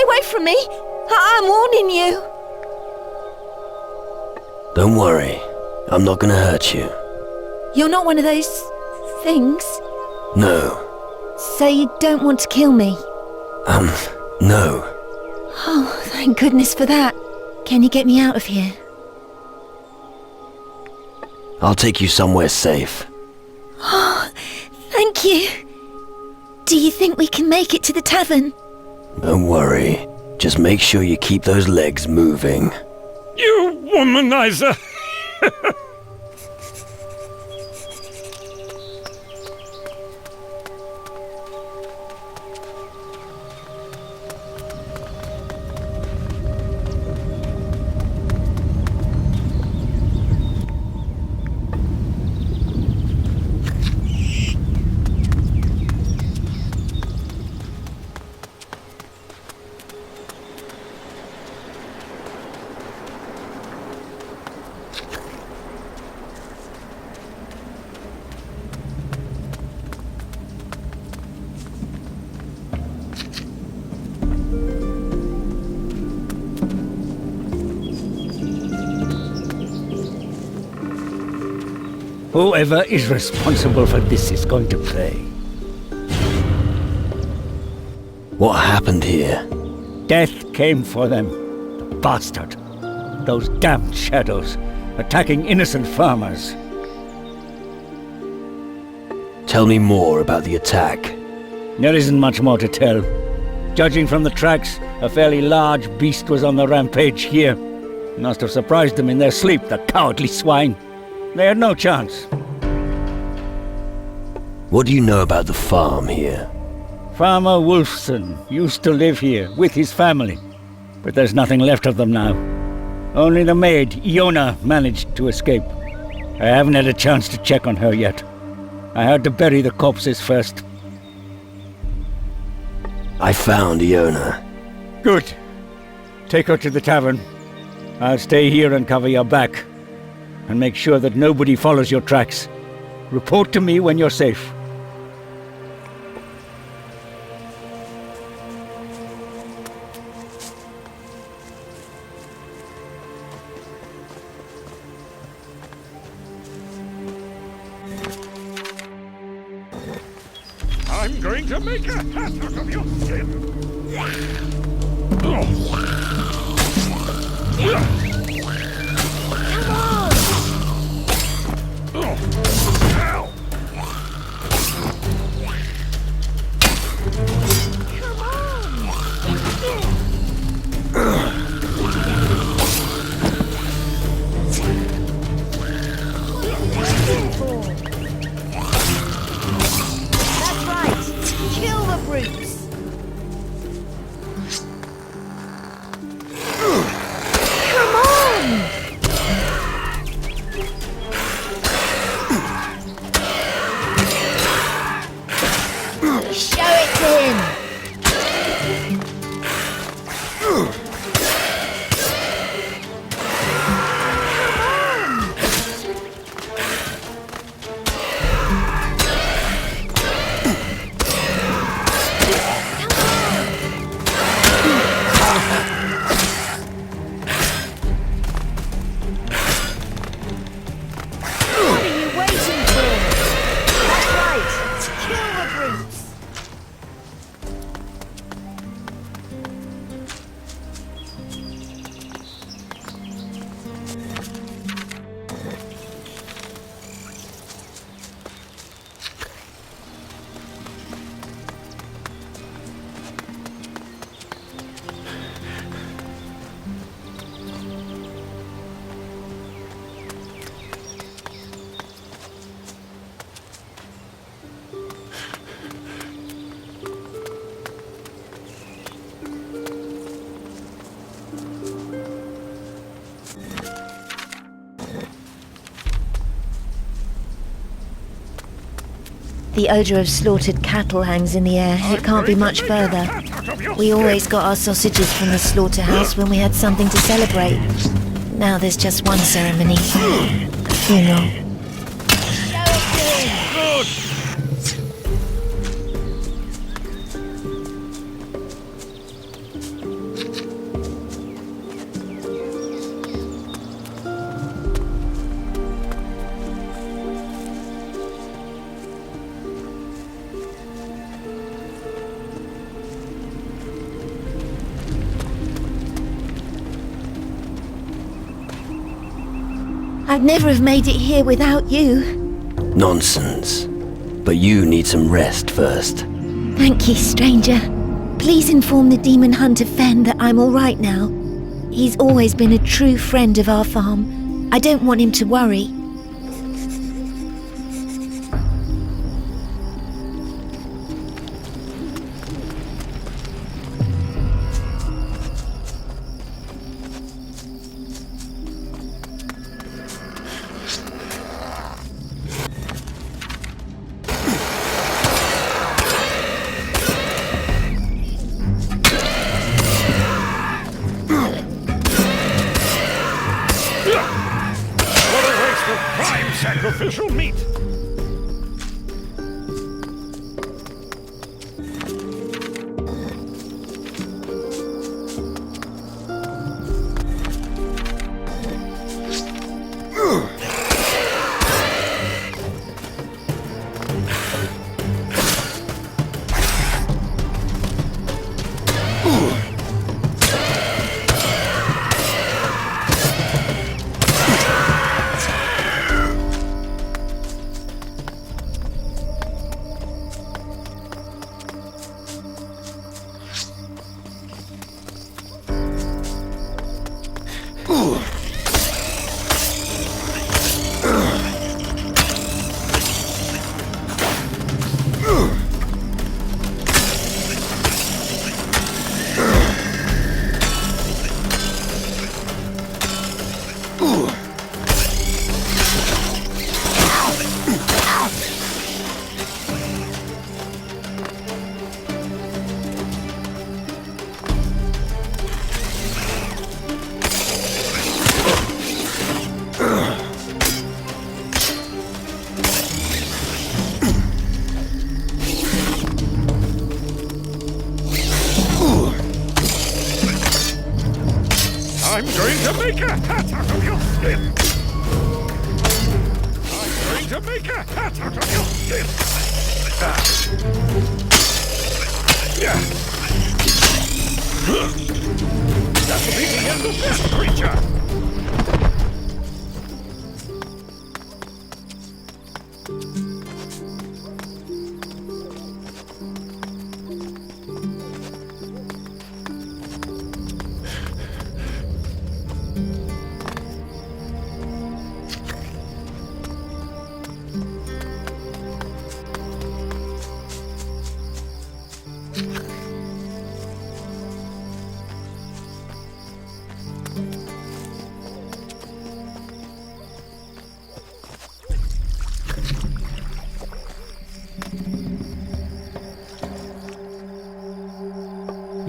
away from me! I'm warning you! Don't worry. I'm not gonna hurt you. You're not one of those... things? No. So you don't want to kill me? No. Oh, thank goodness for that. Can you get me out of here? I'll take you somewhere safe. Oh, thank you. Do you think we can make it to the tavern? Don't worry. Just make sure you keep those legs moving. You womanizer! Whoever is responsible for this is going to pay. What happened here? Death came for them. The bastard. Those damned shadows, attacking innocent farmers. Tell me more about the attack. There isn't much more to tell. Judging from the tracks, a fairly large beast was on the rampage here. Must have surprised them in their sleep, the cowardly swine. They had no chance. What do you know about the farm here? Farmer Wolfson used to live here with his family, but there's nothing left of them now. Only the maid, Iona, managed to escape. I haven't had a chance to check on her yet. I had to bury the corpses first. I found Iona. Good. Take her to the tavern. I'll stay here and cover your back. And make sure that nobody follows your tracks. Report to me when you're safe. I'm going to make a hat out of your skin! The odour of slaughtered cattle hangs in the air. It can't be much further. We always got our sausages from the slaughterhouse when we had something to celebrate. Now there's just one ceremony. A funeral. I'd never have made it here without you. Nonsense. But you need some rest first. Thank you, stranger. Please inform the demon hunter Fen that I'm all right now. He's always been a true friend of our farm. I don't want him to worry. Sacrificial meat! I'm going to make a hat out of your skin! I'm going to make a hat out of your skin! That'll be the end of that creature!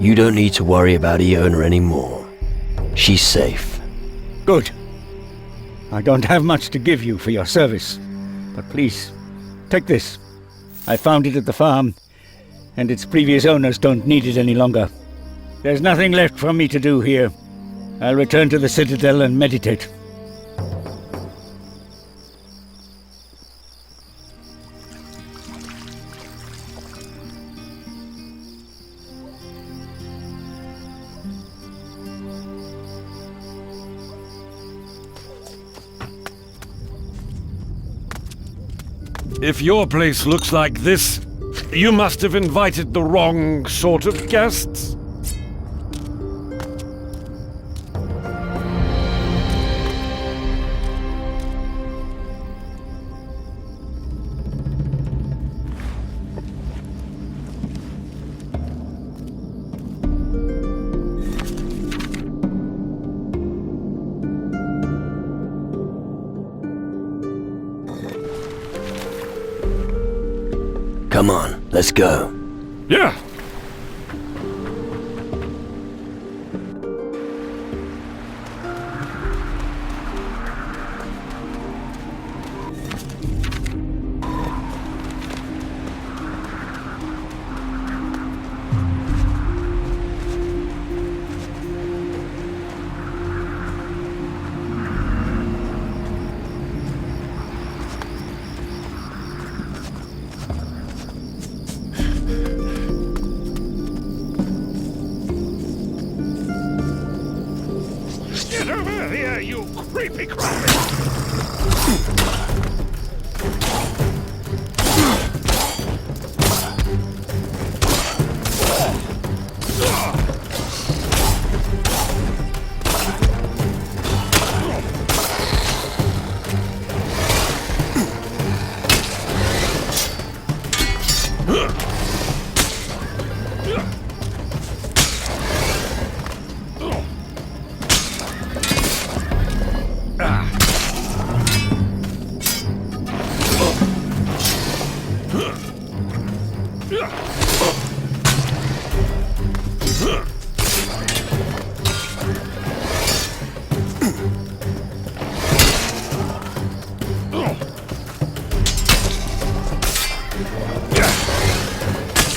You don't need to worry about Iona anymore. She's safe. Good. I don't have much to give you for your service, but please, take this. I found it at the farm, and its previous owners don't need it any longer. There's nothing left for me to do here. I'll return to the Citadel and meditate. If your place looks like this, you must have invited the wrong sort of guests. Come on, let's go. Yeah. Get over here, you creepy crawly!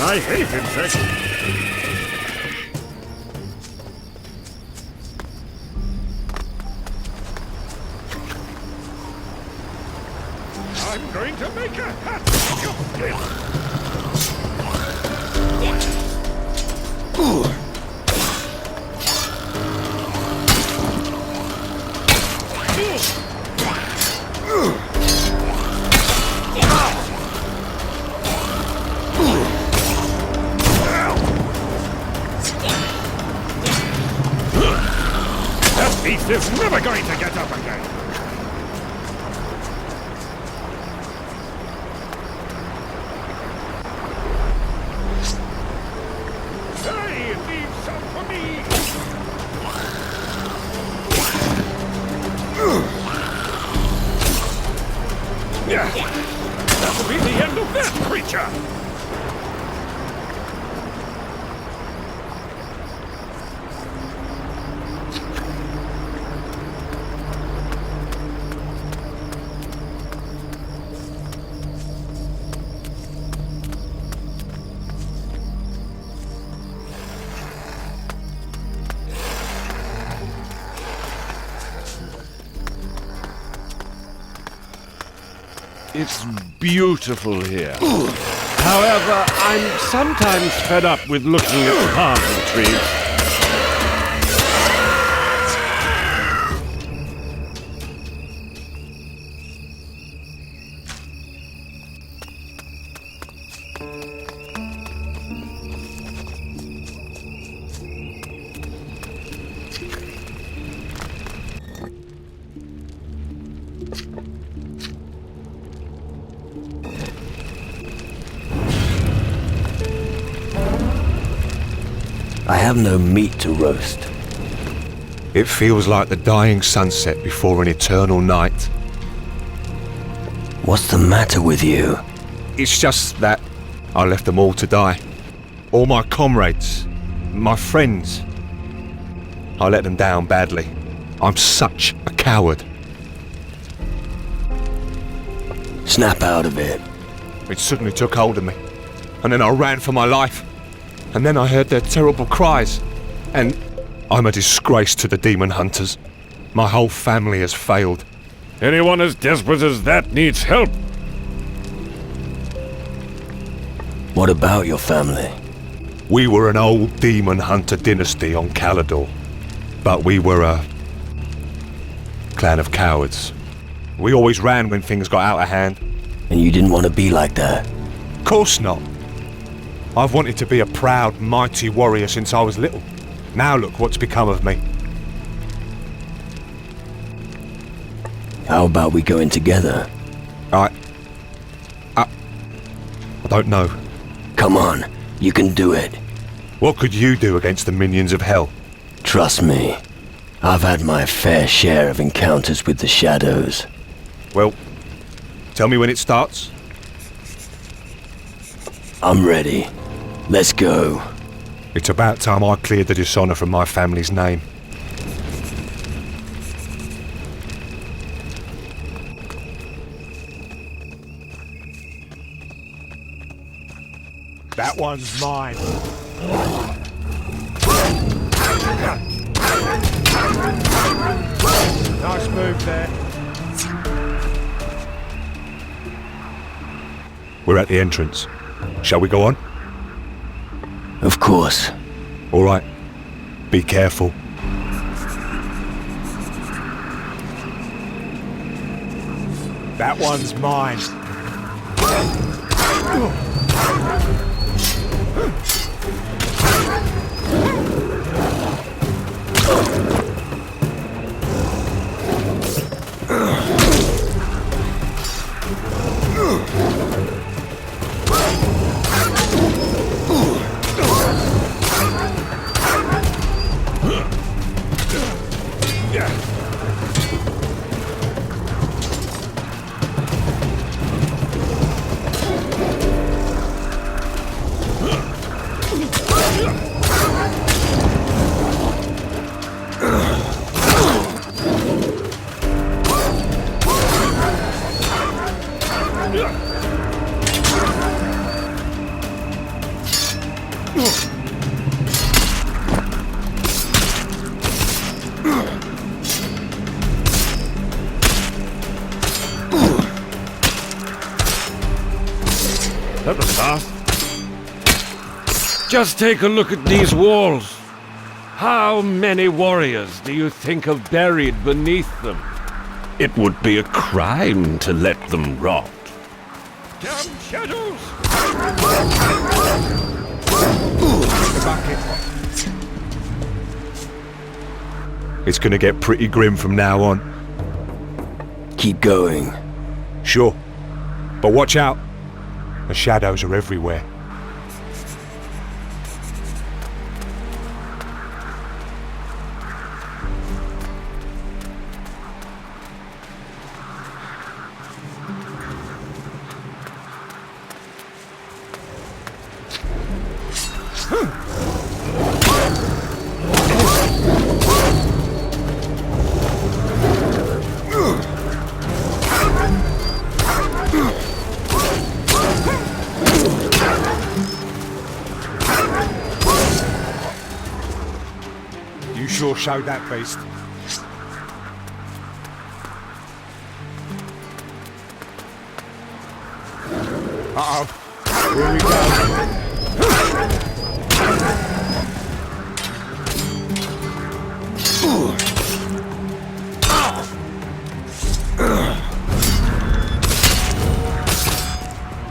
I hate insects. I'm going to make a hat of this. That beast is never going to get up again. Hey, leave some for me. That'll be the end of that creature. It's beautiful here. However, I'm sometimes fed up with looking at the palm trees. I have no meat to roast. It feels like the dying sunset before an eternal night. What's the matter with you? It's just that I left them all to die. All my comrades, my friends. I let them down badly. I'm such a coward. Snap out of it. It suddenly took hold of me. And then I ran for my life. And then I heard their terrible cries. And I'm a disgrace to the demon hunters. My whole family has failed. Anyone as desperate as that needs help. What about your family? We were an old demon hunter dynasty on Calador. But we were a clan of cowards. We always ran when things got out of hand. And you didn't want to be like that? Of course not. I've wanted to be a proud, mighty warrior since I was little. Now look what's become of me. How about we go in together? I don't know. Come on, you can do it. What could you do against the minions of hell? Trust me, I've had my fair share of encounters with the shadows. Well, tell me when it starts. I'm ready. Let's go. It's about time I cleared the dishonor from my family's name. That one's mine. Nice move there. We're at the entrance. Shall we go on? Of course. All right. Be careful. That one's mine. That was fast. Just take a look at these walls. How many warriors do you think are buried beneath them? It would be a crime to let them rot. Damn shadows! It's gonna get pretty grim from now on. Keep going. Sure. But watch out. The shadows are everywhere. You sure showed that beast. Uh-oh. Here we go.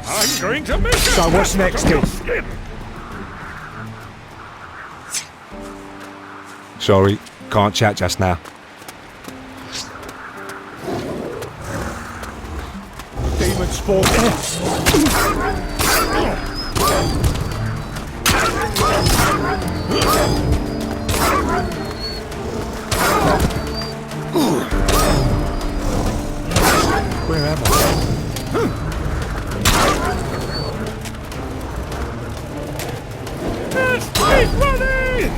I'm going to make So what's next, kid? Sorry, can't chat just now. Demon spawn. Where am I? Speedrunning!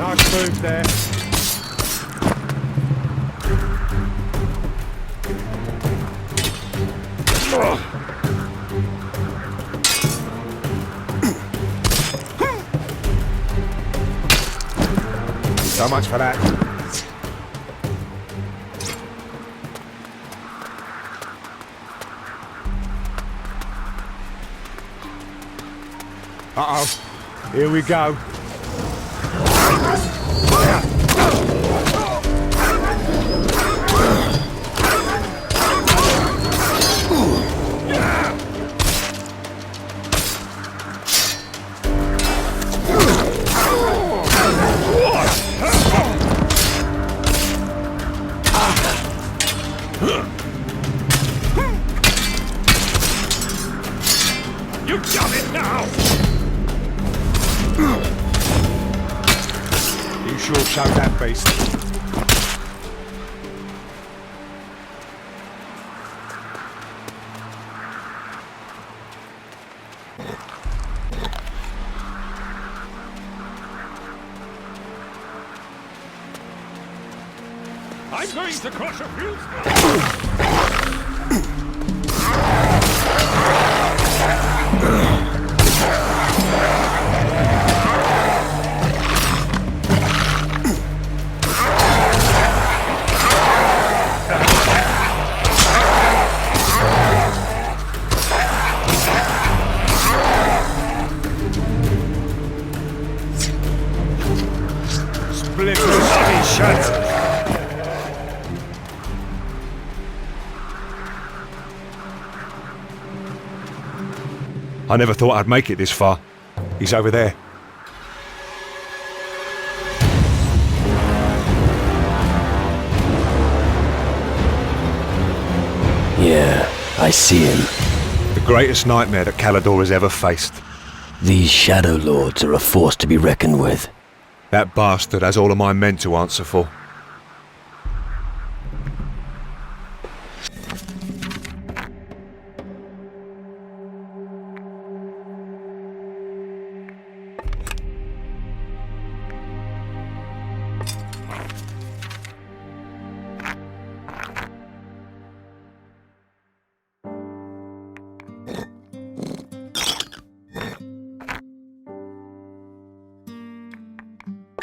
Nice move there. So much for that. Uh-oh. Here we go. You got it now! You sure showed that beast. I'm going to crush a few. I never thought I'd make it this far. He's over there. Yeah, I see him. The greatest nightmare that Calador has ever faced. These Shadow Lords are a force to be reckoned with. That bastard has all of my men to answer for.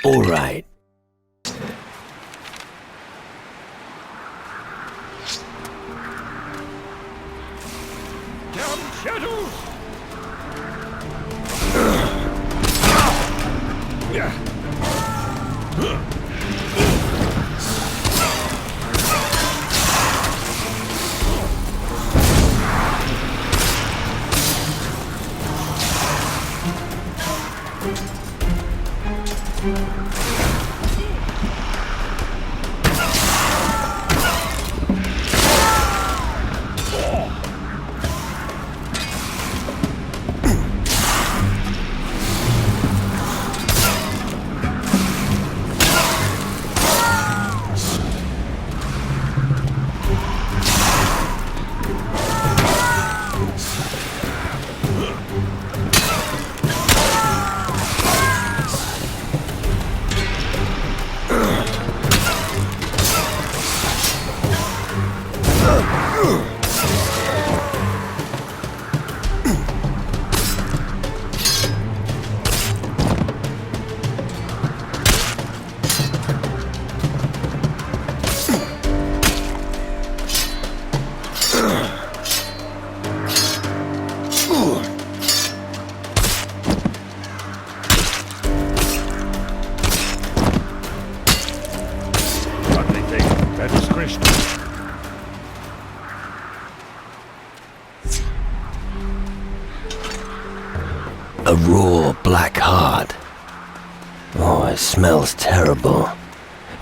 All right. Damn shadows! A raw black heart. Oh, it smells terrible.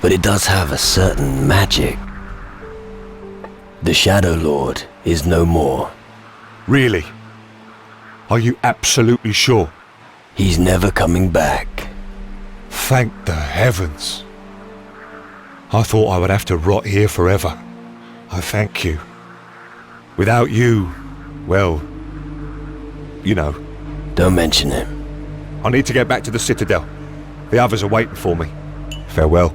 But it does have a certain magic. The Shadow Lord is no more. Really? Are you absolutely sure? He's never coming back. Thank the heavens. I thought I would have to rot here forever. I thank you. Without you, well, you know. Don't mention him. I need to get back to the Citadel. The others are waiting for me. Farewell.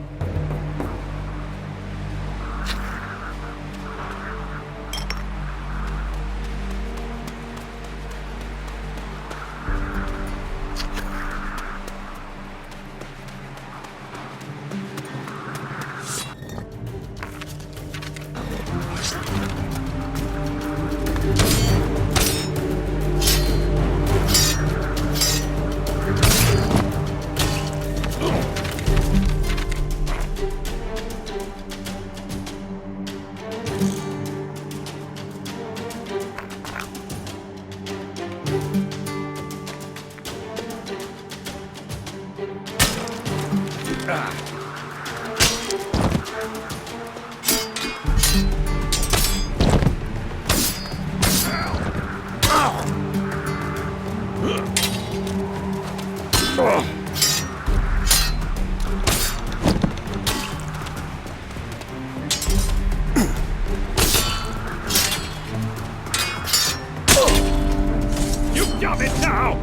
You got it now!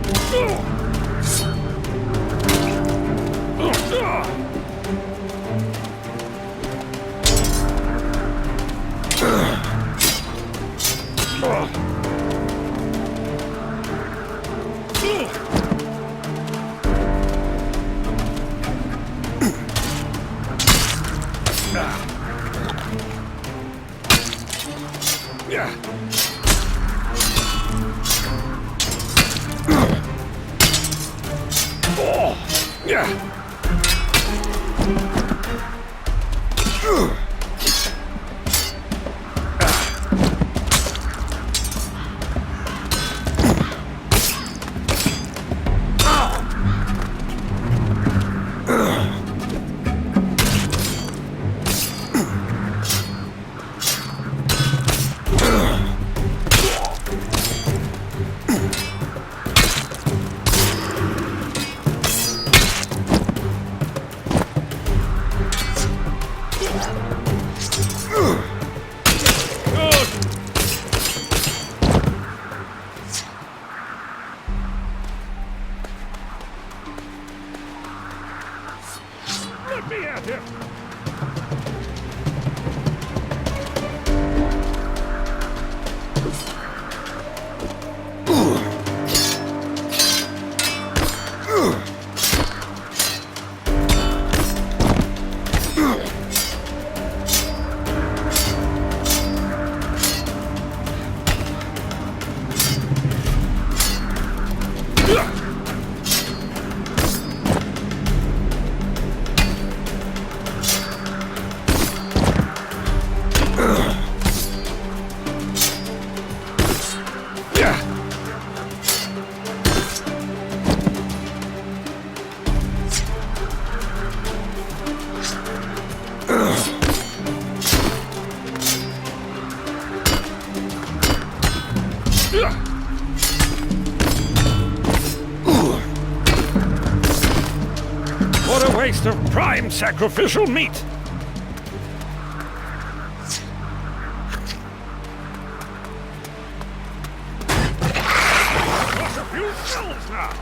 Let me at him! What a waste of prime sacrificial meat! Got a few kills now!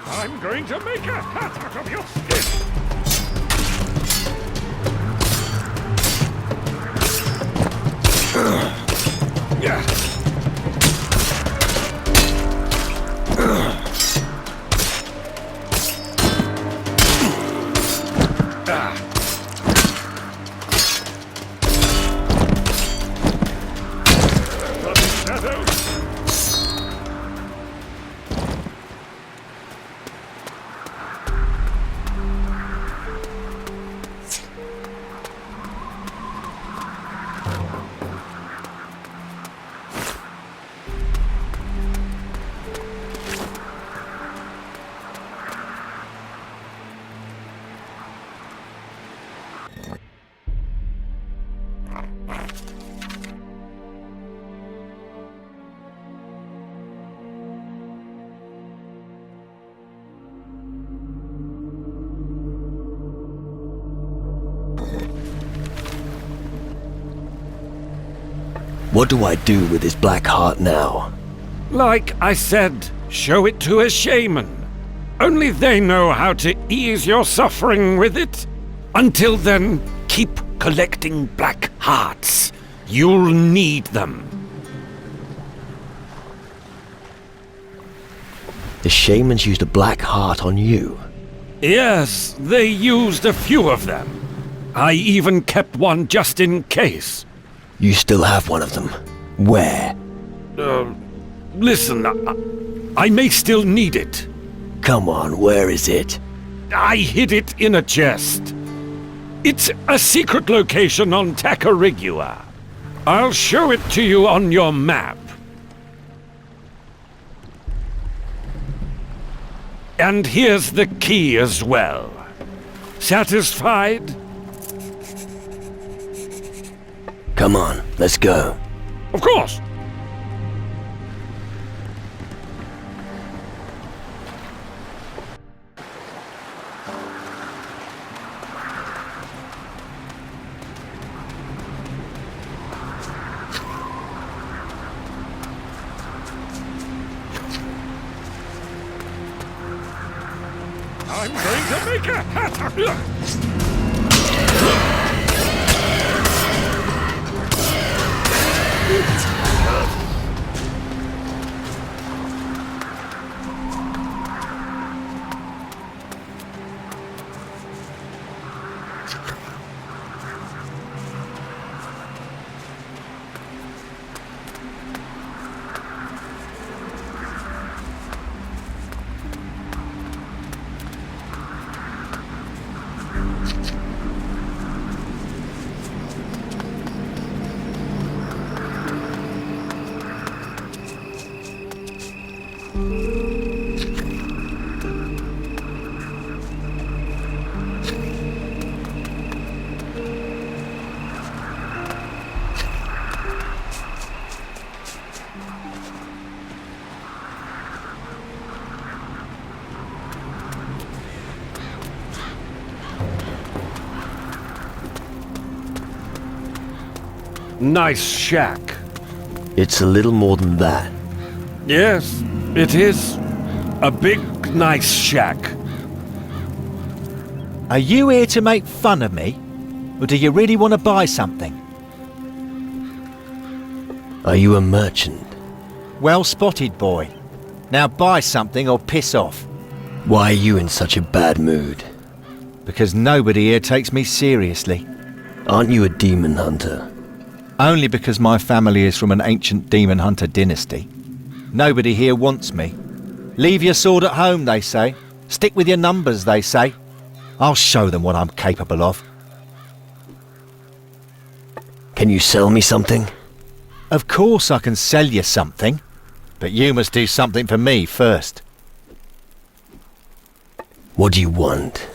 I'm going to make a hat out of your skin! What do I do with this black heart now? Like I said, show it to a shaman. Only they know how to ease your suffering with it. Until then, keep collecting black hearts. You'll need them. The shamans used a black heart on you. Yes, they used a few of them. I even kept one just in case. You still have one of them. Where? Listen, I may still need it. Come on, where is it? I hid it in a chest. It's a secret location on Tacarigua. I'll show it to you on your map. And here's the key as well. Satisfied? Come on, let's go. Of course. I'm going to make a hat of you! Nice shack. It's a little more than that. Yes, it is. A big, nice shack. Are you here to make fun of me? Or do you really want to buy something? Are you a merchant? Well spotted, boy. Now buy something or piss off. Why are you in such a bad mood? Because nobody here takes me seriously. Aren't you a demon hunter? Only because my family is from an ancient demon hunter dynasty. Nobody here wants me. Leave your sword at home, they say. Stick with your numbers, they say. I'll show them what I'm capable of. Can you sell me something? Of course I can sell you something. But you must do something for me first. What do you want?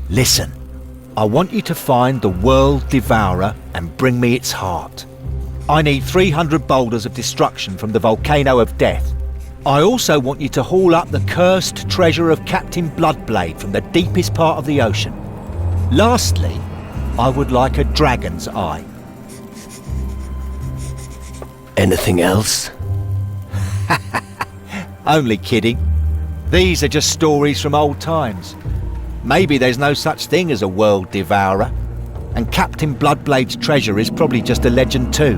Listen. I want you to find the World Devourer and bring me its heart. I need 300 boulders of destruction from the Volcano of Death. I also want you to haul up the cursed treasure of Captain Bloodblade from the deepest part of the ocean. Lastly, I would like a dragon's eye. Anything else? Only kidding. These are just stories from old times. Maybe there's no such thing as a World Devourer, and Captain Bloodblade's treasure is probably just a legend too.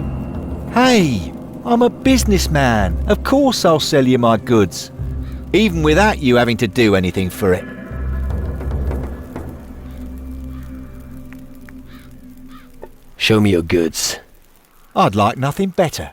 Hey, I'm a businessman. Of course I'll sell you my goods, even without you having to do anything for it. Show me your goods. I'd like nothing better.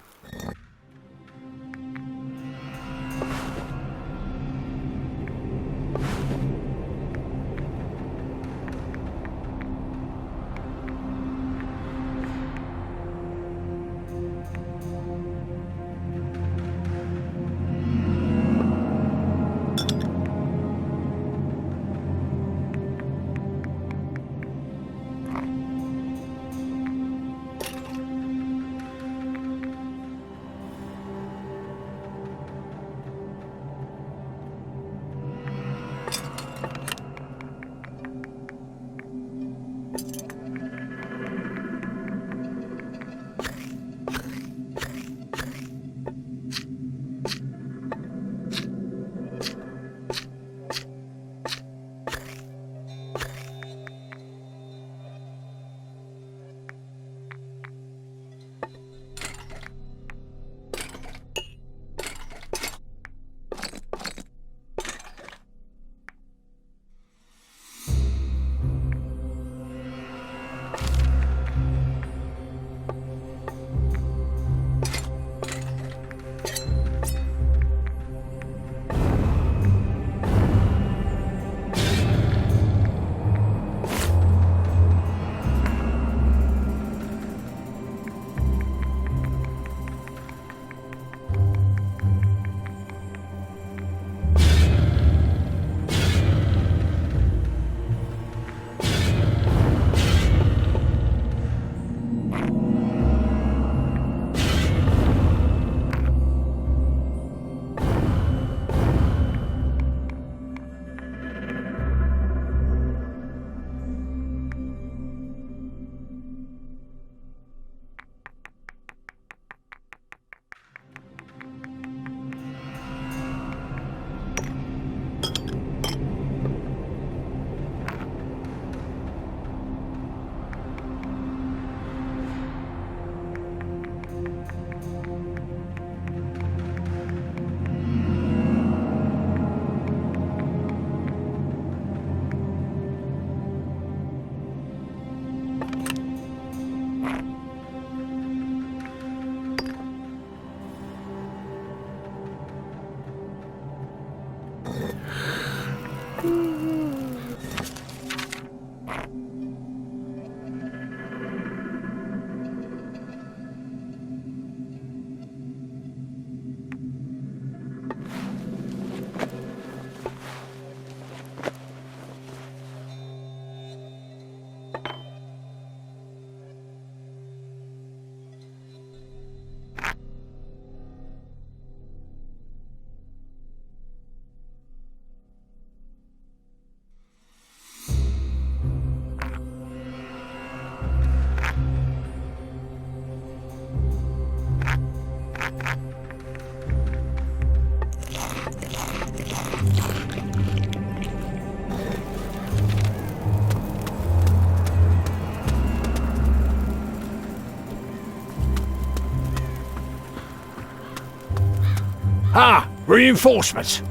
Ah, reinforcements.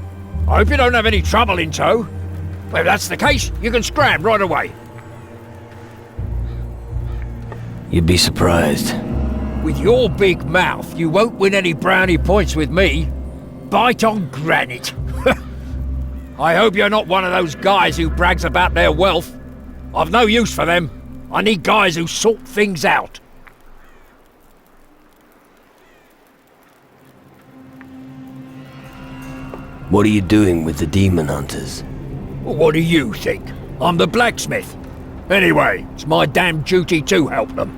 I hope you don't have any trouble in tow. Well, if that's the case, you can scram right away. You'd be surprised. With your big mouth, you won't win any brownie points with me. Bite on granite. I hope you're not one of those guys who brags about their wealth. I've no use for them. I need guys who sort things out. What are you doing with the demon hunters? What do you think? I'm the blacksmith. Anyway, it's my damn duty to help them.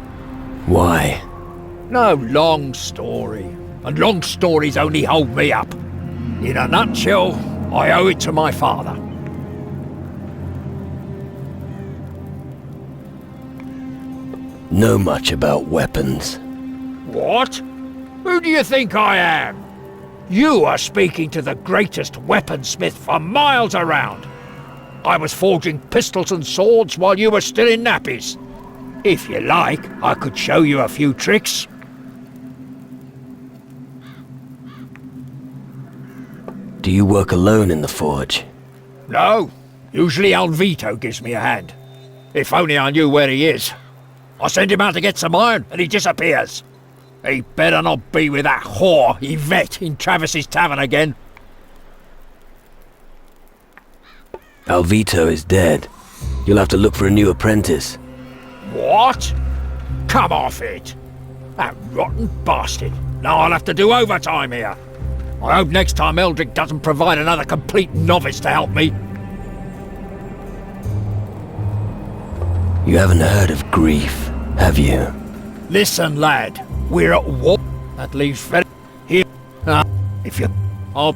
Why? No long story. And long stories only hold me up. In a nutshell, I owe it to my father. Know much about weapons? What? Who do you think I am? You are speaking to the greatest weaponsmith for miles around. I was forging pistols and swords while you were still in nappies. If you like, I could show you a few tricks. Do you work alone in the forge? No. Usually Alvito gives me a hand. If only I knew where he is. I send him out to get some iron and he disappears. He better not be with that whore, Yvette, in Travis's tavern again. Alvito is dead. You'll have to look for a new apprentice. What? Come off it. That rotten bastard. Now I'll have to do overtime here. I hope next time Eldrick doesn't provide another complete novice to help me. You haven't heard of grief, have you? Listen, lad. We're at war. That leaves very here. If you... I'll...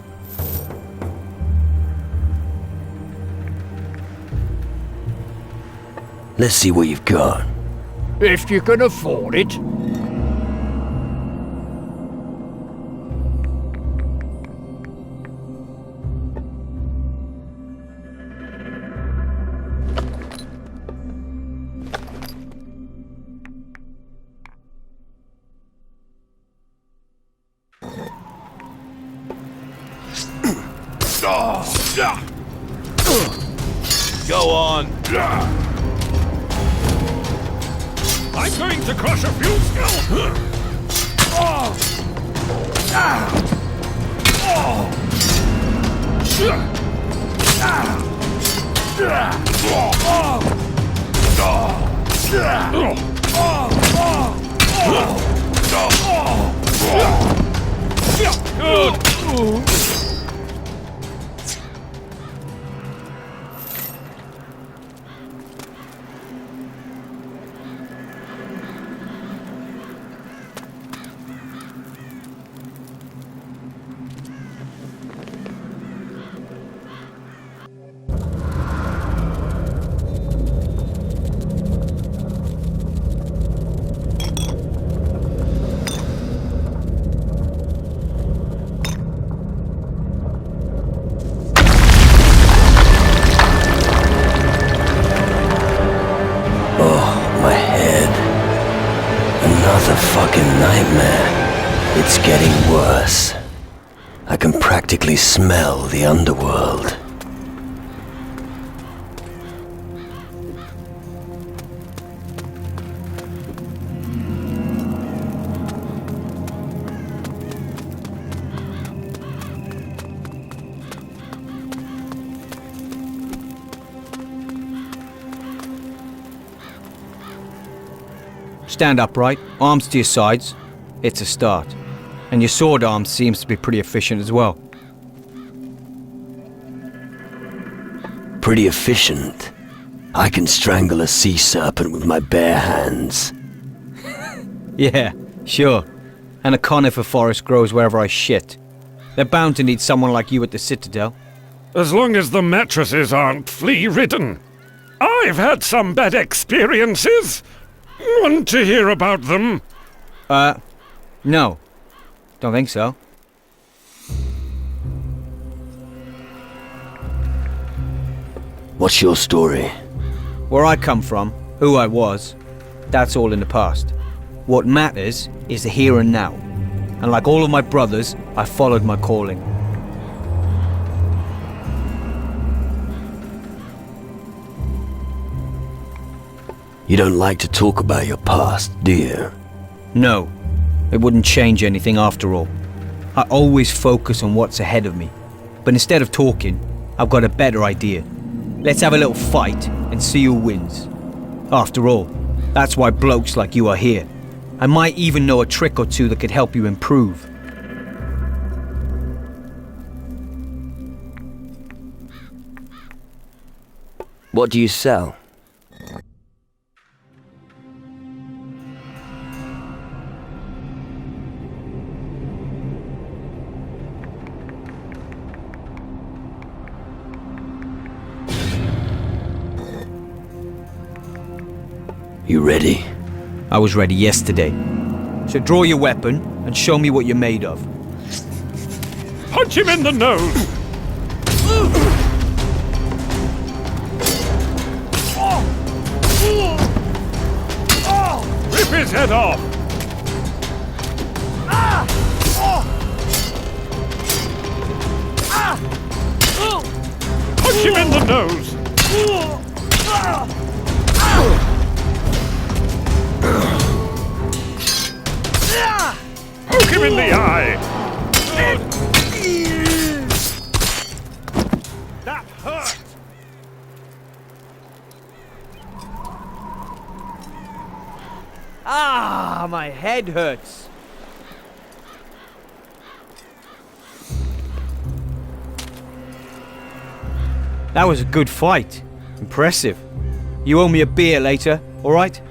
Let's see what you've got. If you can afford it. Go on. I'm going to crush a few skulls. Good. Another fucking nightmare. It's getting worse. I can practically smell the underworld. Stand upright, arms to your sides. It's a start. And your sword arm seems to be pretty efficient as well. Pretty efficient. I can strangle a sea serpent with my bare hands. Yeah, sure. And a conifer forest grows wherever I shit. They're bound to need someone like you at the Citadel. As long as the mattresses aren't flea-ridden. I've had some bad experiences. Want to hear about them? No. Don't think so. What's your story? Where I come from, who I was, that's all in the past. What matters is the here and now. and like all of my brothers, I followed my calling. You don't like to talk about your past, do you? No, it wouldn't change anything after all. I always focus on what's ahead of me. But instead of talking, I've got a better idea. Let's have a little fight and see who wins. After all, that's why blokes like you are here. I might even know a trick or two that could help you improve. What do you sell? You ready? I was ready yesterday. So draw your weapon and show me what you're made of. Punch him in the nose! Rip his head off! Punch him in the nose! Poke him in the eye! That hurt! Ah, my head hurts. That was a good fight. Impressive. You owe me a beer later, all right?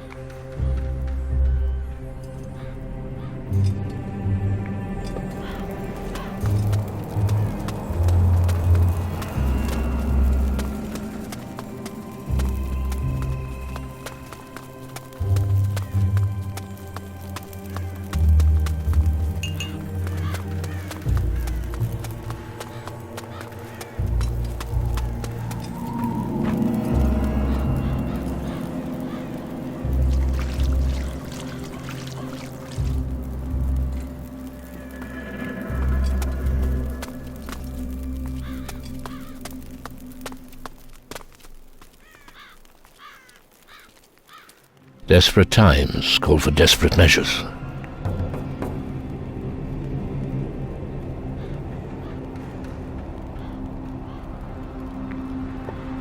Desperate times call for desperate measures.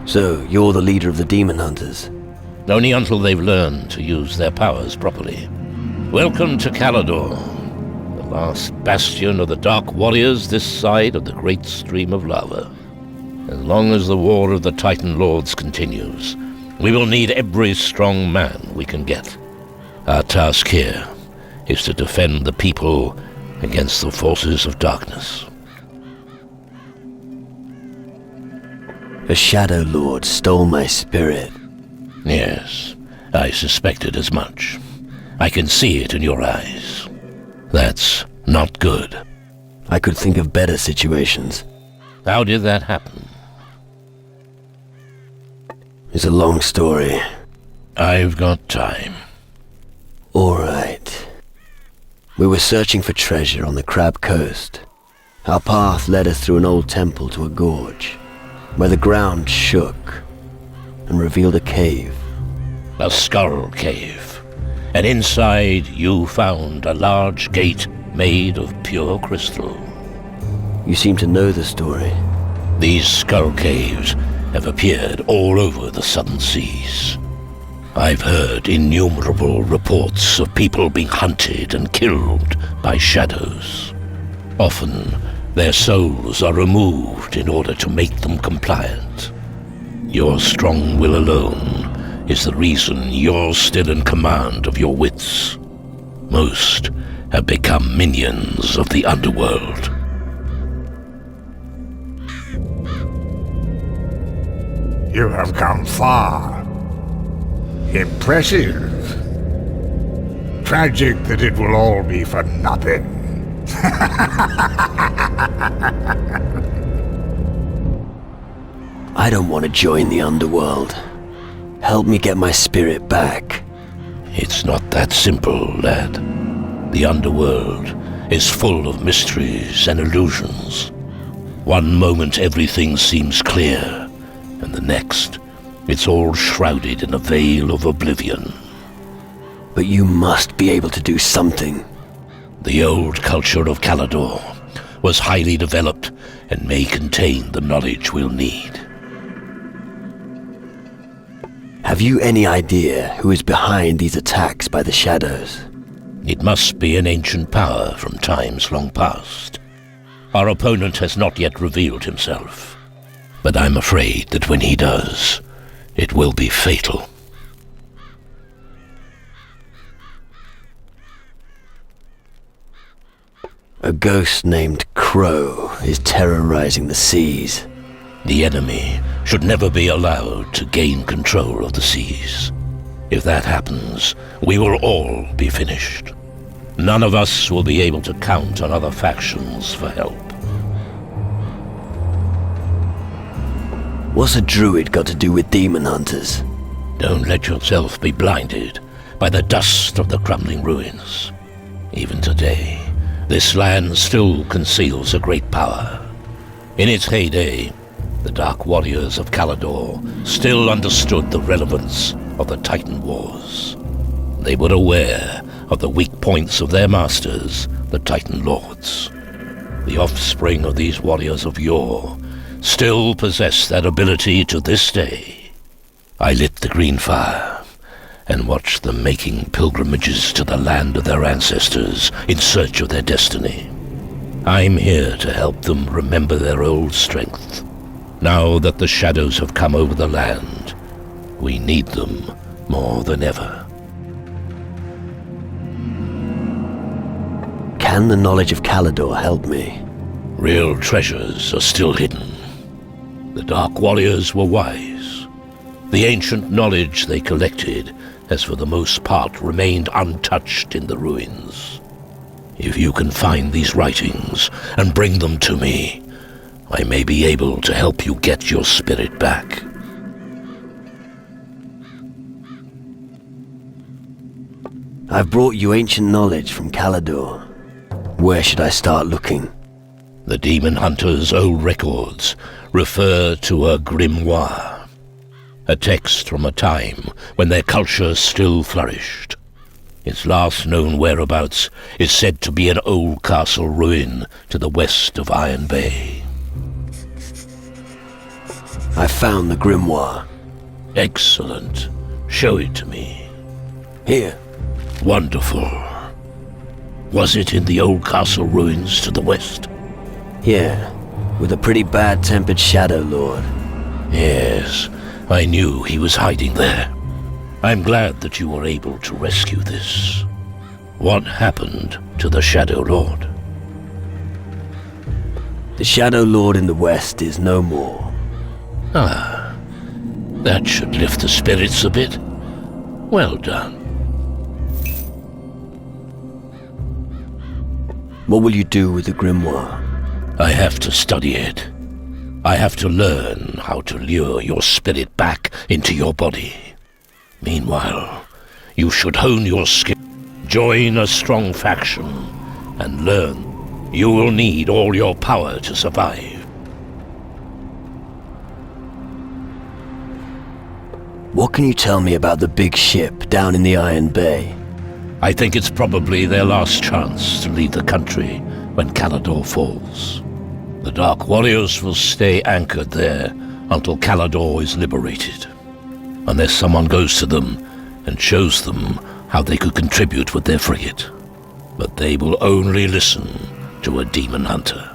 So, you're the leader of the demon hunters? Only until they've learned to use their powers properly. Welcome to Calador, the last bastion of the Dark Warriors this side of the great stream of lava. As long as the war of the Titan Lords continues, we will need every strong man we can get. Our task here is to defend the people against the forces of darkness. A Shadow Lord stole my spirit. Yes, I suspected as much. I can see it in your eyes. That's not good. I could think of better situations. How did that happen? It's a long story. I've got time. All right. We were searching for treasure on the Crab Coast. Our path led us through an old temple to a gorge, where the ground shook and revealed a cave. A skull cave. And inside you found a large gate made of pure crystal. You seem to know the story. These skull caves have appeared all over the southern seas. I've heard innumerable reports of people being hunted and killed by shadows. Often, their souls are removed in order to make them compliant. Your strong will alone is the reason you're still in command of your wits. Most have become minions of the underworld. You have come far. Impressive. Tragic that it will all be for nothing. I don't want to join the underworld. Help me get my spirit back. It's not that simple, lad. The underworld is full of mysteries and illusions. One moment everything seems clear, and the next, it's all shrouded in a veil of oblivion. But you must be able to do something. The old culture of Calador was highly developed and may contain the knowledge we'll need. Have you any idea who is behind these attacks by the shadows? It must be an ancient power from times long past. Our opponent has not yet revealed himself, but I'm afraid that when he does, it will be fatal. A ghost named Crow is terrorizing the seas. The enemy should never be allowed to gain control of the seas. If that happens, we will all be finished. None of us will be able to count on other factions for help. What's a druid got to do with demon hunters? Don't let yourself be blinded by the dust of the crumbling ruins. Even today, this land still conceals a great power. In its heyday, the Dark Warriors of Calador still understood the relevance of the Titan Wars. They were aware of the weak points of their masters, the Titan Lords. The offspring of these warriors of yore still possess that ability to this day. I lit the green fire and watched them making pilgrimages to the land of their ancestors in search of their destiny. I'm here to help them remember their old strength. Now that the shadows have come over the land, we need them more than ever. Can the knowledge of Calador help me? Real treasures are still hidden. The Dark Warriors were wise. The ancient knowledge they collected has for the most part remained untouched in the ruins. If you can find these writings and bring them to me, I may be able to help you get your spirit back. I've brought you ancient knowledge from Calador. Where should I start looking? The Demon Hunter's old records refer to a grimoire, a text from a time when their culture still flourished. Its last known whereabouts is said to be an old castle ruin to the west of Iron Bay. I found the grimoire. Excellent. Show it to me. Here. Wonderful. Was it in the old castle ruins to the west? Yeah, with a pretty bad-tempered Shadow Lord. Yes, I knew he was hiding there. I'm glad that you were able to rescue this. What happened to the Shadow Lord? The Shadow Lord in the west is no more. Ah, that should lift the spirits a bit. Well done. What will you do with the grimoire? I have to study it. I have to learn how to lure your spirit back into your body. Meanwhile, you should hone your skill, join a strong faction, and learn you will need all your power to survive. What can you tell me about the big ship down in the Iron Bay? I think it's probably their last chance to leave the country when Calador falls. The Dark Warriors will stay anchored there until Calador is liberated. Unless someone goes to them and shows them how they could contribute with their frigate. But they will only listen to a demon hunter.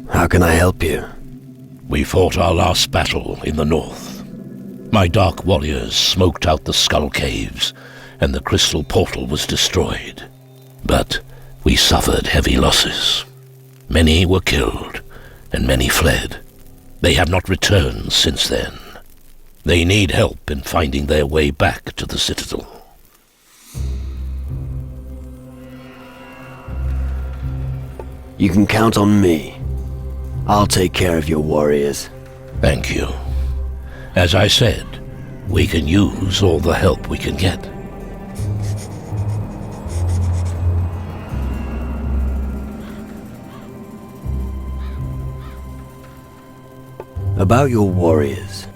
How can I help you? We fought our last battle in the north. My Dark Warriors smoked out the Skull Caves, and the crystal portal was destroyed. But we suffered heavy losses. Many were killed, and many fled. They have not returned since then. They need help in finding their way back to the Citadel. You can count on me. I'll take care of your warriors. Thank you. As I said, We can use all the help we can get. About your warriors.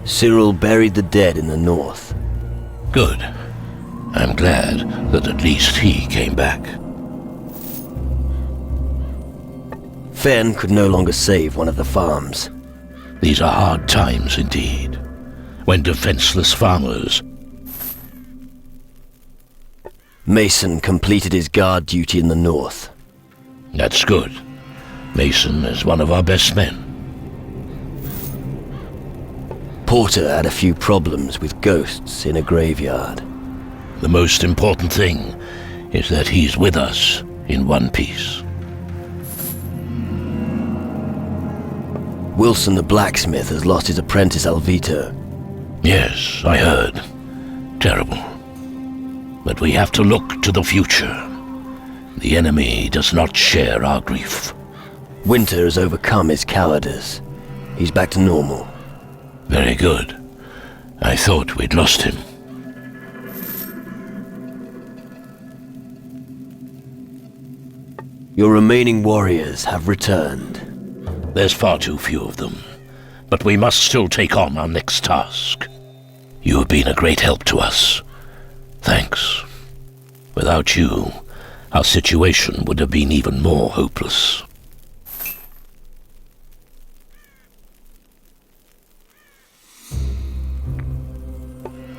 Cyril buried the dead in the north. Good. I'm glad that at least he came back. Fen could no longer save one of the farms. These are hard times indeed, when defenseless farmers... Mason completed his guard duty in the north. That's good. Mason is one of our best men. Porter had a few problems with ghosts in a graveyard. The most important thing is that he's with us in one piece. Wilson the blacksmith has lost his apprentice Alvito. Yes, I heard. Terrible. But we have to look to the future. The enemy does not share our grief. Winter has overcome his cowardice. He's back to normal. Very good. I thought we'd lost him. Your remaining warriors have returned. There's far too few of them, but we must still take on our next task. You have been a great help to us. Thanks. Without you, our situation would have been even more hopeless.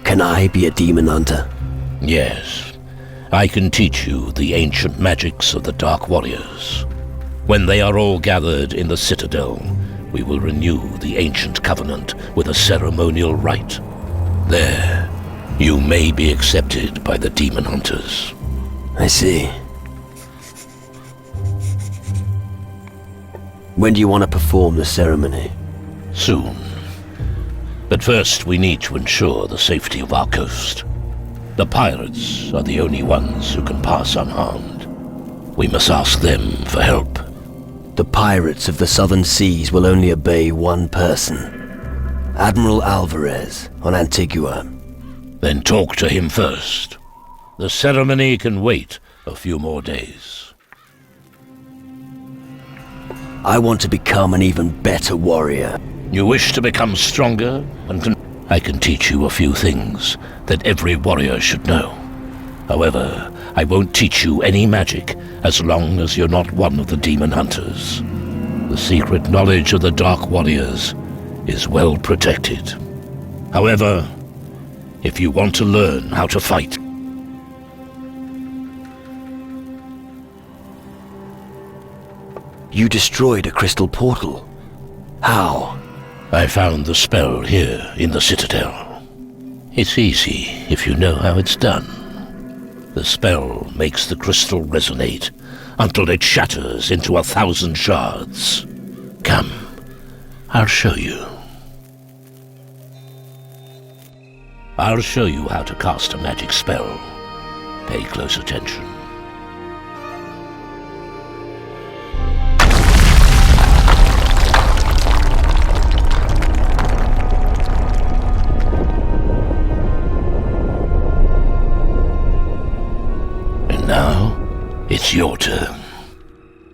Can I be a demon hunter? Yes, I can teach you the ancient magics of the Dark Warriors. When they are all gathered in the Citadel, we will renew the ancient covenant with a ceremonial rite. There, you may be accepted by the demon hunters. I see. When do you want to perform the ceremony? Soon. But first we need to ensure the safety of our coast. The pirates are the only ones who can pass unharmed. We must ask them for help. The pirates of the southern seas will only obey one person. Admiral Alvarez on Antigua. Then talk to him first. The ceremony can wait a few more days. I want to become an even better warrior. You wish to become stronger and I can teach you a few things that every warrior should know. However, I won't teach you any magic as long as you're not one of the demon hunters. The secret knowledge of the Dark Warriors is well protected. However, if you want to learn how to fight, you destroyed a crystal portal. How? I found the spell here in the Citadel. It's easy if you know how it's done. The spell makes the crystal resonate until it shatters into 1,000 shards. Come, I'll show you. I'll show you how to cast a magic spell. Pay close attention. And now, it's your turn.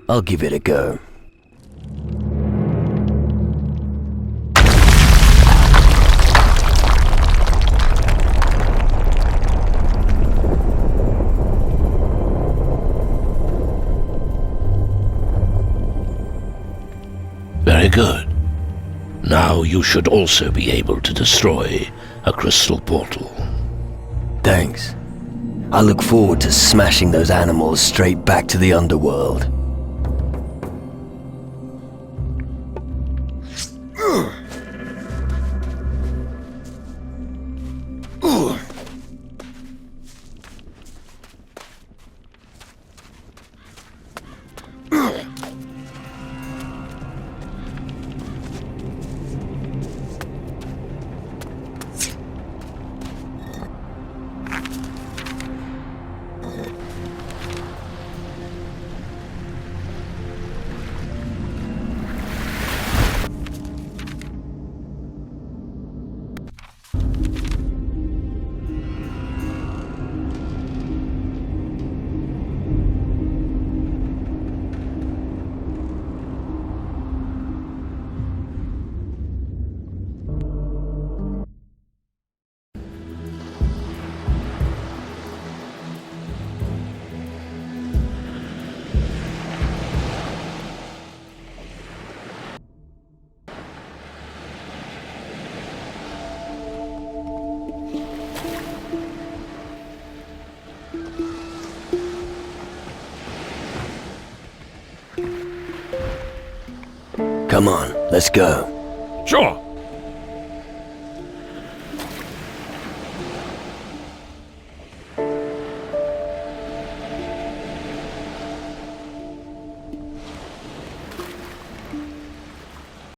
I'll give it a go. Very good. Now you should also be able to destroy a crystal portal. Thanks. I look forward to smashing those animals straight back to the underworld. Come on, let's go. Sure.